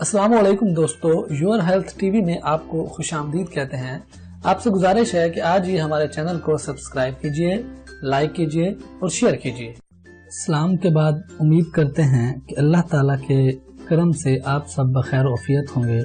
अस्सलाम वालेकुम दोस्तों, योर हेल्थ टीवी में आपको खुश आमदीद कहते हैं। आपसे गुजारिश है कि आज ही हमारे चैनल को सब्सक्राइब कीजिए, लाइक कीजिए और शेयर कीजिए। सलाम के बाद उम्मीद करते हैं कि अल्लाह ताला के करम से आप सब बखैर आफियत होंगे।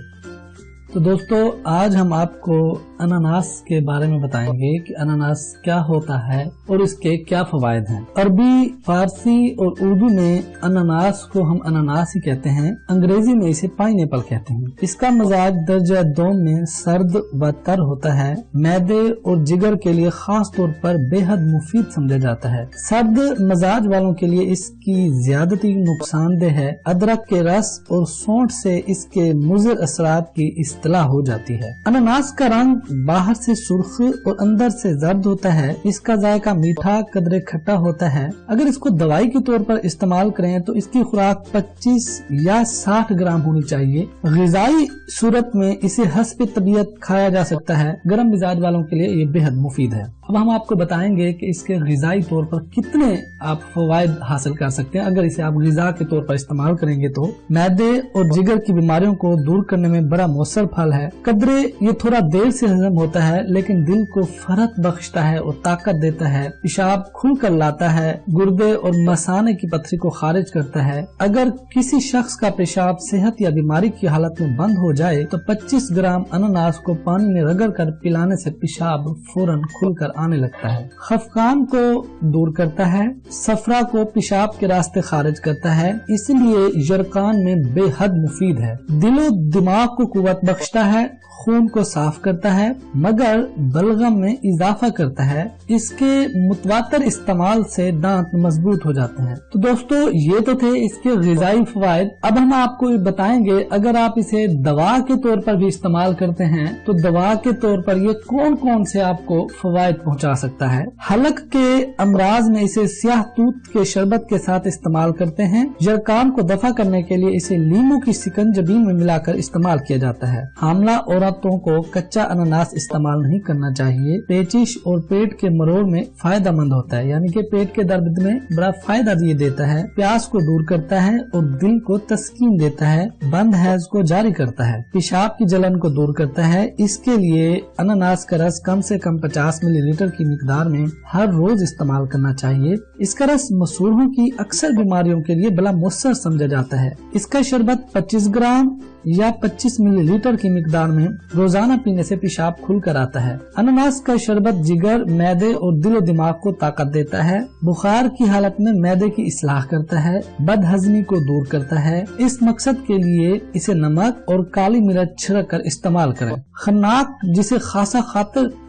तो दोस्तों, आज हम आपको अनानास के बारे में बताएंगे कि अनानास क्या होता है और इसके क्या फवायद हैं। अरबी, फारसी और उर्दू में अनानास को हम अनानास ही कहते हैं, अंग्रेजी में इसे पाइनएप्पल कहते हैं। इसका मजाज दर्जा 2 में सर्द व तर होता है। मैदे और जिगर के लिए खास तौर पर बेहद मुफीद समझा जाता है। सर्द मजाज वालों के लिए इसकी ज्यादती नुकसानदेह है। अदरक के रस और सौंठ से इसके मुज़र असरात की इस्तला हो जाती है। अनानास का रंग बाहर से सुर्ख और अंदर से जर्द होता है। इसका जायका मीठा कदरे खट्टा होता है। अगर इसको दवाई के तौर पर इस्तेमाल करें तो इसकी खुराक 25 या 60 ग्राम होनी चाहिए। ग़िज़ाई सूरत में इसे हस्ब तबीयत खाया जा सकता है। गर्म मिजाज वालों के लिए ये बेहद मुफीद है। अब हम आपको बताएंगे कि इसके ग़िज़ाई तौर पर कितने आप फवायद हासिल कर सकते हैं अगर इसे आप ग़िज़ा के तौर पर इस्तेमाल करेंगे। तो मैदे और जिगर की बीमारियों को दूर करने में बड़ा मौसर फल है। कदरे ये थोड़ा देर से हजम होता है, लेकिन दिल को फरहत बख्शता है और ताकत देता है। पेशाब खुल कर लाता है, गुर्दे और मसाने की पथरी को खारिज करता है। अगर किसी शख्स का पेशाब सेहत या बीमारी की हालत में बंद हो जाए तो 25 ग्राम अनानास को पानी में रगड़ कर पिलाने से पेशाब फौरन खुल कर आने लगता है। खफकान को दूर करता है। सफरा को पेशाब के रास्ते खारिज करता है, इसलिए यरकान में बेहद मुफीद है। दिलो दिमाग को कुव्वत बख्शता है, खून को साफ करता है, मगर बलगम में इजाफा करता है। इसके मुतवातर इस्तेमाल से दांत मजबूत हो जाते हैं। तो दोस्तों, ये तो थे इसके ग़िज़ाई फवायद। अब हम आपको बताएंगे अगर आप इसे दवा के तौर पर भी इस्तेमाल करते हैं तो दवा के तौर पर ये कौन कौन से आपको फवायद पहुंचा सकता है। हलक के अमराज में इसे स्याह तूत के शरबत के साथ इस्तेमाल करते हैं। यरकान को दफा करने के लिए इसे लीमू की शिकंजबी में मिलाकर इस्तेमाल किया जाता है। हामला औरतों को कच्चा अनानास इस्तेमाल नहीं करना चाहिए। पेचिश और पेट के मरोड़ में फायदा मंद होता है, यानी कि पेट के दर्द में बड़ा फायदा ये देता है। प्यास को दूर करता है और दिल को तस्कीन देता है। बंद हैज को जारी करता है। पेशाब की जलन को दूर करता है। इसके लिए अनानास का रस कम से कम 50 मिलीलीटर की मिकदार में हर रोज इस्तेमाल करना चाहिए। इसका रस मसूड़ों की अक्सर बीमारियों के लिए बड़ा मुअस्सर समझा जाता है। इसका शरबत 25 ग्राम या 25 मिलीलीटर की मिकदार में रोजाना पीने से पेशाब खुल कर आता है। अनानास का शरबत जिगर, मैदे और दिलो दिमाग को ताकत देता है। बुखार की हालत में मैदे की इस्लाह करता है। बदहजमी को दूर करता है। इस मकसद के लिए इसे नमक और काली मिर्च छिड़क कर इस्तेमाल करें। खन्नाक, जिसे खासा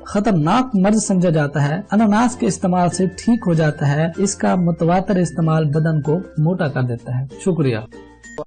खतरनाक मर्ज समझा जाता है, अनानास के इस्तेमाल से ठीक हो जाता है। इसका मुतवातर इस्तेमाल बदन को मोटा कर देता है। शुक्रिया।